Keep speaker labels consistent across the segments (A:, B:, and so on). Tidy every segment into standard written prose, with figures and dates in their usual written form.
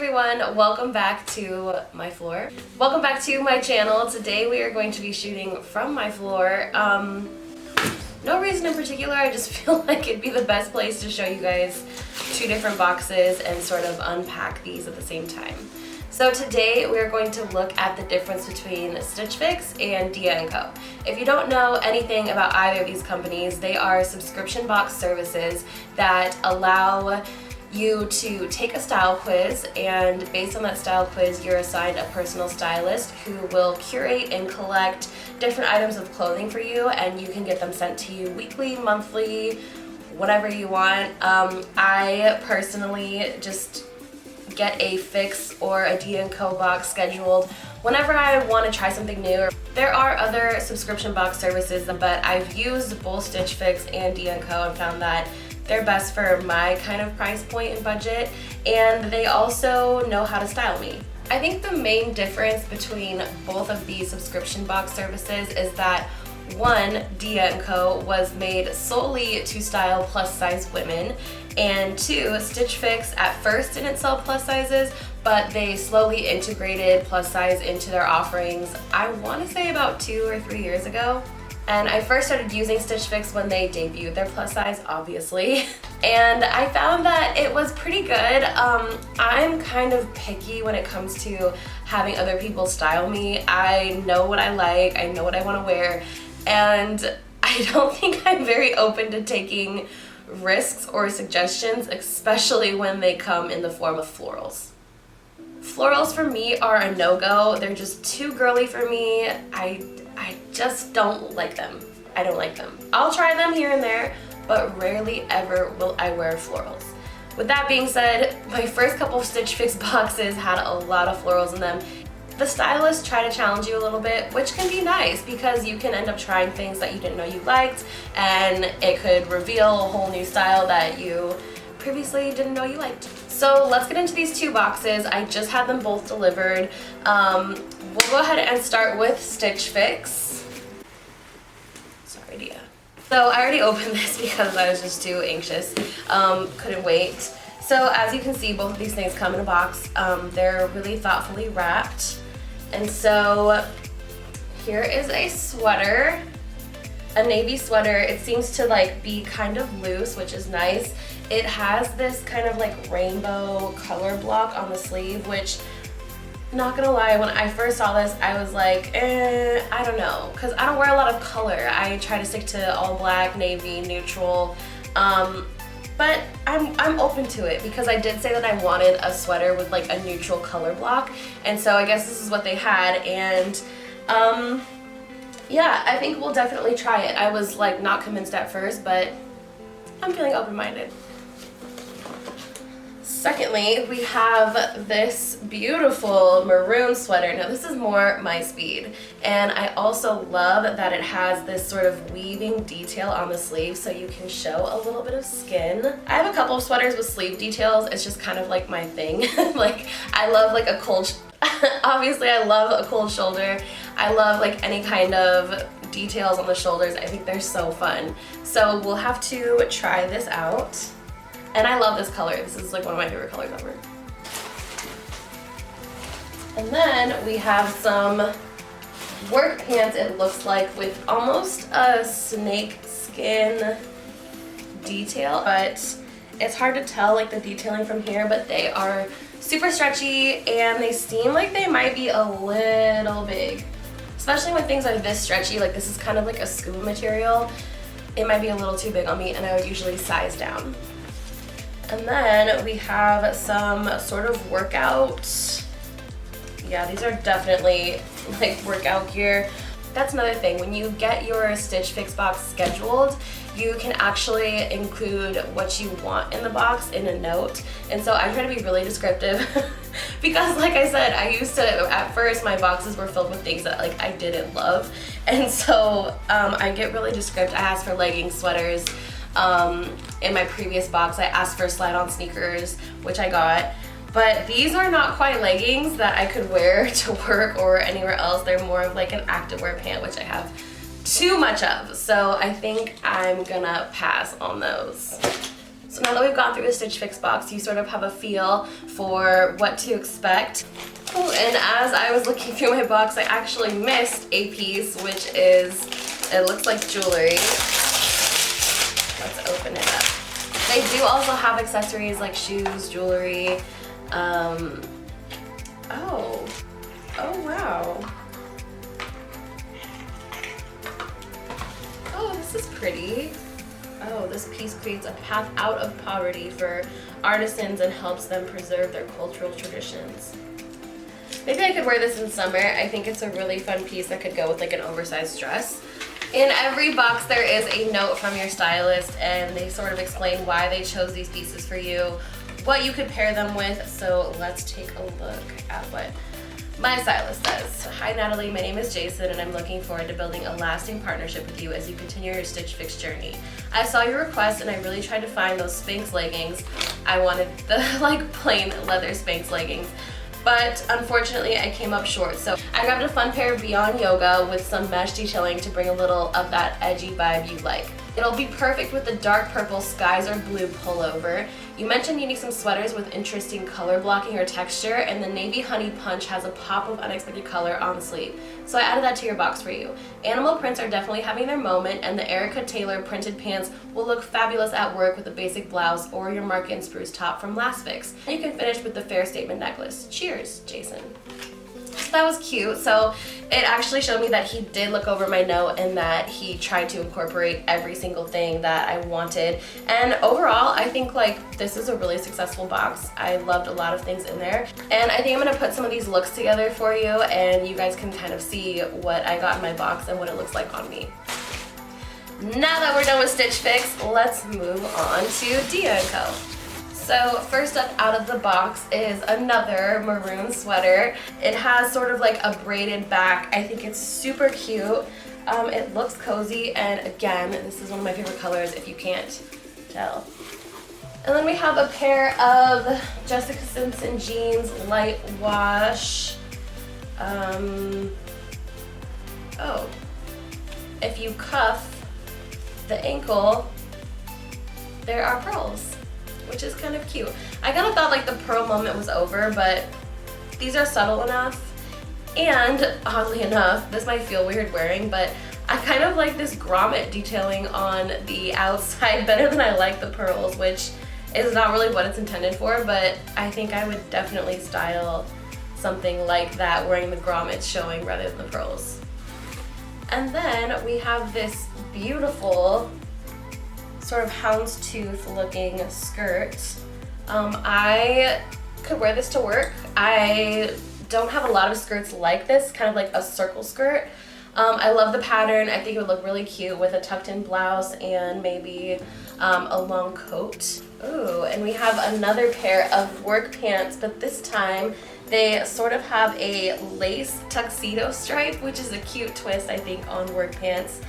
A: everyone, welcome back to my floor. Welcome back to my channel. Today we are going to be shooting from my floor. No reason in particular, I just feel like it'd be the best place to show you guys two different boxes and sort of unpack these at the same time. So today we're going to look at the difference between Stitch Fix and Dia & Co. If you don't know anything about either of these companies, they are subscription box services that allow you to take a style quiz, and based on that style quiz you're assigned a personal stylist who will curate and collect different items of clothing for you, and you can get them sent to you weekly, monthly, whatever you want. I personally just get a Fix or a Dia & Co box scheduled whenever I want to try something new. There are other subscription box services, but I've used both Stitch Fix and Dia & Co and found that they're best for my kind of price point and budget, and they also know how to style me. I think the main difference between both of these subscription box services is that one, Dia & Co was made solely to style plus size women, and two, Stitch Fix at first didn't sell plus sizes, but they slowly integrated plus size into their offerings, I want to say about 2 or 3 years ago. And I first started using Stitch Fix when they debuted their plus size, obviously. And I found that it was pretty good. I'm kind of picky when it comes to having other people style me. I know what I like, I know what I want to wear, and I don't think I'm very open to taking risks or suggestions, especially when they come in the form of florals. Florals for me are a no-go. They're just too girly for me. I just don't like them. I don't like them. I'll try them here and there, but rarely ever will I wear florals. With that being said, my first couple of Stitch Fix boxes had a lot of florals in them. The stylists try to challenge you a little bit, which can be nice because you can end up trying things that you didn't know you liked, and it could reveal a whole new style that you previously didn't know you liked. So let's get into these two boxes. I just had them both delivered. We'll go ahead and start with Stitch Fix. Sorry, Dia. So I already opened this because I was just too anxious. Couldn't wait. So as you can see, both of these things come in a box. They're really thoughtfully wrapped. And so here is a sweater, a navy sweater. It seems to like be kind of loose, which is nice. It has this kind of like rainbow color block on the sleeve, which, not gonna lie, when I first saw this, I was like, I don't know, because I don't wear a lot of color. I try to stick to all black, navy, neutral, but I'm open to it because I did say that I wanted a sweater with like a neutral color block, and so I guess this is what they had, and yeah, I think we'll definitely try it. I was like not convinced at first, but I'm feeling open-minded. Secondly, we have this beautiful maroon sweater. Now this is more my speed, and I also love that it has this sort of weaving detail on the sleeve so you can show a little bit of skin. I have a couple of sweaters with sleeve details. It's just kind of like my thing. Like I love like a cold, obviously I love a cold shoulder. I love like any kind of details on the shoulders. I think they're so fun. So we'll have to try this out. And I love this color. This is like one of my favorite colors ever. And then we have some work pants, it looks like, with almost a snake skin detail, but it's hard to tell like the detailing from here, but they are super stretchy and they seem like they might be a little big. Especially when things are this stretchy, like this is kind of like a scuba material. It might be a little too big on me, and I would usually size down. And then we have some sort of workout. Yeah, these are definitely like workout gear. That's another thing. When you get your Stitch Fix box scheduled, you can actually include what you want in the box in a note. And so I try to be really descriptive because like I said, I used to, at first my boxes were filled with things that like I didn't love. And so I get really descriptive. I asked for leggings, sweaters. In my previous box, I asked for slide-on sneakers, which I got. But these are not quite leggings that I could wear to work or anywhere else. They're more of like an activewear pant, which I have too much of. So I think I'm gonna pass on those. So now that we've gone through the Stitch Fix box, you sort of have a feel for what to expect. Oh, and as I was looking through my box, I actually missed a piece, which is, it looks like jewelry. Let's open it up. They do also have accessories like shoes, jewelry. Oh wow. Oh, this is pretty. Oh, this piece creates a path out of poverty for artisans and helps them preserve their cultural traditions. Maybe I could wear this in summer. I think it's a really fun piece that could go with like an oversized dress. In every box there is a note from your stylist, and they sort of explain why they chose these pieces for you, what you could pair them with. So let's take a look at what my stylist says. Hi Natalie, my name is Jason and I'm looking forward to building a lasting partnership with you as you continue your Stitch Fix journey. I saw your request and I really tried to find those Spanx leggings. I wanted the like plain leather Spanx leggings, but unfortunately I came up short. So I grabbed a fun pair of Beyond Yoga with some mesh detailing to bring a little of that edgy vibe you like. It'll be perfect with the dark purple skies or blue pullover. You mentioned needing some sweaters with interesting color blocking or texture, and the navy honey punch has a pop of unexpected color on the sleeve. So I added that to your box for you. Animal prints are definitely having their moment, and the Erica Taylor printed pants will look fabulous at work with a basic blouse or your Mark and Spruce top from Last Fix. You can finish with the Fair Statement necklace. Cheers, Jason. So that was cute. So it actually showed me that he did look over my note and that he tried to incorporate every single thing that I wanted. And overall, I think like this is a really successful box. I loved a lot of things in there. And I think I'm gonna put some of these looks together for you and you guys can kind of see what I got in my box and what it looks like on me. Now that we're done with Stitch Fix, let's move on to Dia & Co. So first up out of the box is another maroon sweater. It has sort of like a braided back. I think it's super cute. It looks cozy, and again, this is one of my favorite colors if you can't tell. And then we have a pair of Jessica Simpson jeans, light wash. Oh, if you cuff the ankle, there are pearls, which is kind of cute. I kind of thought like the pearl moment was over, but these are subtle enough. And oddly enough, this might feel weird wearing, but I kind of like this grommet detailing on the outside better than I like the pearls, which is not really what it's intended for, but I think I would definitely style something like that wearing the grommets showing rather than the pearls. And then we have this beautiful sort of houndstooth looking skirt. I could wear this to work. I don't have a lot of skirts like this, kind of like a circle skirt. I love the pattern. I think it would look really cute with a tucked in blouse and maybe a long coat. Ooh, and we have another pair of work pants, but this time they sort of have a lace tuxedo stripe, which is a cute twist, I think, on work pants.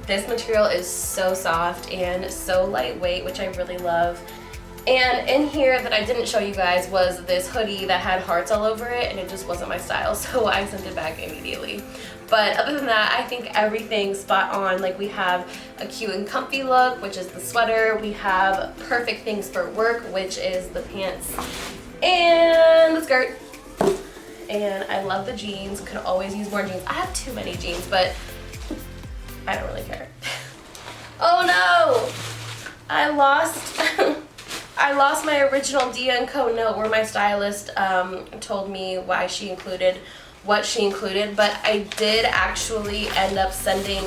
A: This material is so soft and so lightweight, which I really love. And in here that I didn't show you guys was this hoodie that had hearts all over it, and it just wasn't my style, so I sent it back immediately. But other than that, I think everything's spot on. Like, we have a cute and comfy look, which is the sweater. We have perfect things for work, which is the pants and the skirt. And I love the jeans. Could always use more jeans. I have too many jeans, but I don't really care. Oh no! I lost I lost my original Dia & Co note where my stylist told me why she included what she included, but I did actually end up sending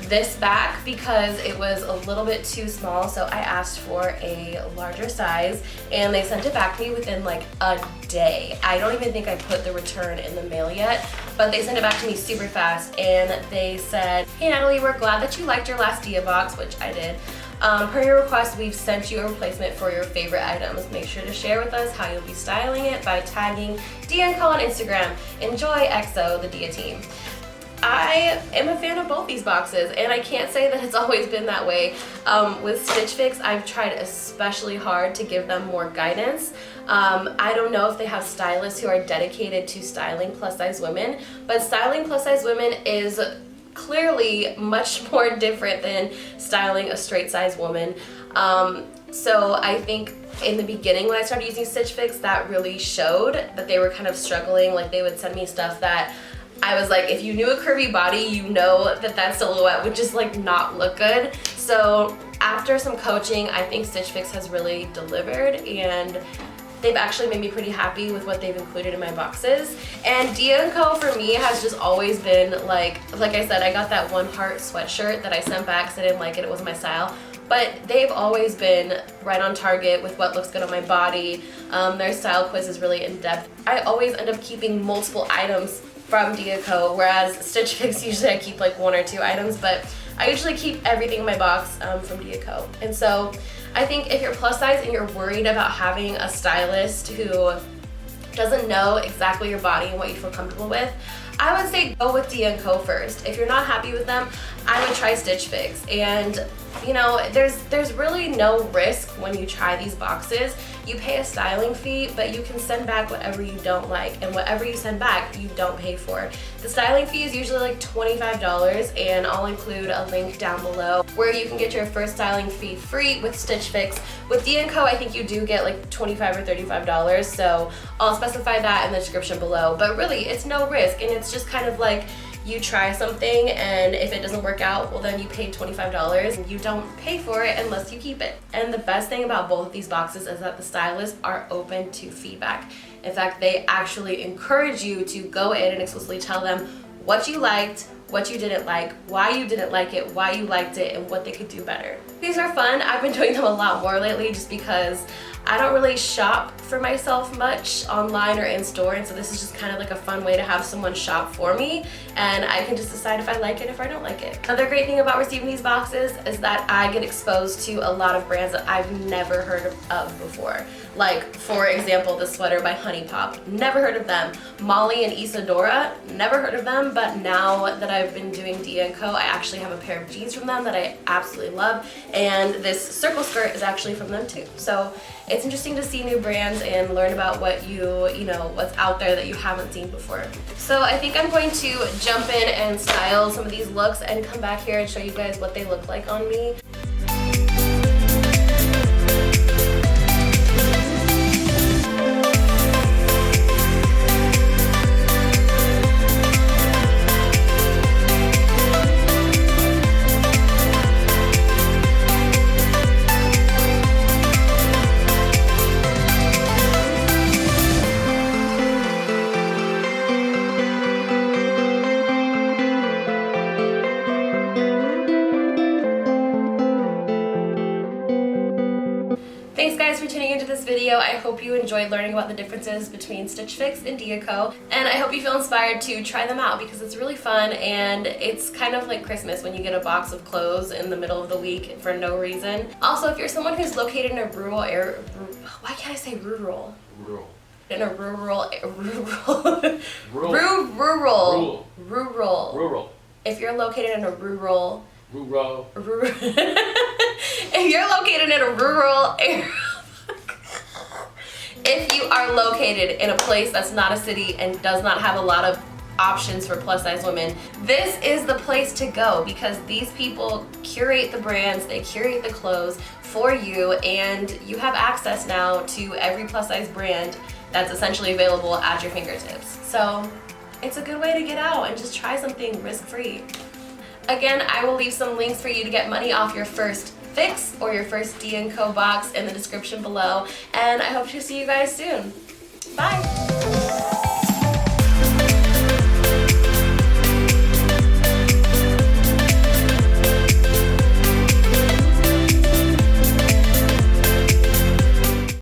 A: this back because it was a little bit too small, so I asked for a larger size and they sent it back to me within like a day. I don't even think I put the return in the mail yet, but they sent it back to me super fast and they said, "Hey Natalie, we're glad that you liked your last Dia box," which I did. Per your request, we've sent you a replacement for your favorite items. Make sure to share with us how you'll be styling it by tagging Dia & Co on Instagram. Enjoy, XO, the Dia team. I am a fan of both these boxes, and I can't say that it's always been that way. With Stitch Fix, I've tried especially hard to give them more guidance. I don't know if they have stylists who are dedicated to styling plus-size women, but styling plus-size women is clearly much more different than styling a straight-size woman. So I think in the beginning when I started using Stitch Fix, that really showed that they were kind of struggling. Like, they would send me stuff that I was like, if you knew a curvy body, you know that that silhouette would just like not look good. So after some coaching, I think Stitch Fix has really delivered, and they've actually made me pretty happy with what they've included in my boxes. And Dia & Co for me has just always been like I said, I got that one heart sweatshirt that I sent back because I didn't like it, it wasn't my style. But they've always been right on target with what looks good on my body. Their style quiz is really in-depth. I always end up keeping multiple items from Dia & Co, whereas Stitch Fix, usually I keep like 1 or 2 items, but I usually keep everything in my box from Dia & Co. And so I think if you're plus size and you're worried about having a stylist who doesn't know exactly your body and what you feel comfortable with, I would say go with Dia & Co first. If you're not happy with them, I would try Stitch Fix. And you know, there's really no risk when you try these boxes. You pay a styling fee, but you can send back whatever you don't like, and whatever you send back, you don't pay for. The styling fee is usually like $25, and I'll include a link down below where you can get your first styling fee free with Stitch Fix. With Dia & Co, I think you do get like $25 or $35, so I'll specify that in the description below. But really, it's no risk, and it's just kind of like, you try something, and if it doesn't work out, well then you paid $25 and you don't pay for it unless you keep it. And the best thing about both of these boxes is that the stylists are open to feedback. In fact, they actually encourage you to go in and explicitly tell them what you liked, what you didn't like, why you didn't like it, why you liked it, and what they could do better. These are fun. I've been doing them a lot more lately just because I don't really shop for myself much online or in store, and so this is just kind of like a fun way to have someone shop for me, and I can just decide if I like it, if I don't like it. Another great thing about receiving these boxes is that I get exposed to a lot of brands that I've never heard of before. Like, for example, the sweater by Honey Pop. Never heard of them. Molly and Isadora, never heard of them, but now that I've been doing Dia & Co, I actually have a pair of jeans from them that I absolutely love, and this circle skirt is actually from them too. So it's interesting to see new brands and learn about what you know, what's out there that you haven't seen before. So I think I'm going to jump in and style some of these looks and come back here and show you guys what they look like on me. Thanks guys for tuning into this video. I hope you enjoyed learning about the differences between Stitch Fix and Dia & Co, and I hope you feel inspired to try them out because it's really fun, and it's kind of like Christmas when you get a box of clothes in the middle of the week for no reason. Also, if you're someone who's located in a rural area, why can't I say rural? Rural. In a rural. If you're located in a rural. If you're located in a rural area, if you are located in a place that's not a city and does not have a lot of options for plus size women, this is the place to go because these people curate the brands, they curate the clothes for you, and you have access now to every plus size brand that's essentially available at your fingertips. So it's a good way to get out and just try something risk-free. Again, I will leave some links for you to get money off your first Fix or your first Dia & Co box in the description below, and I hope to see you guys soon.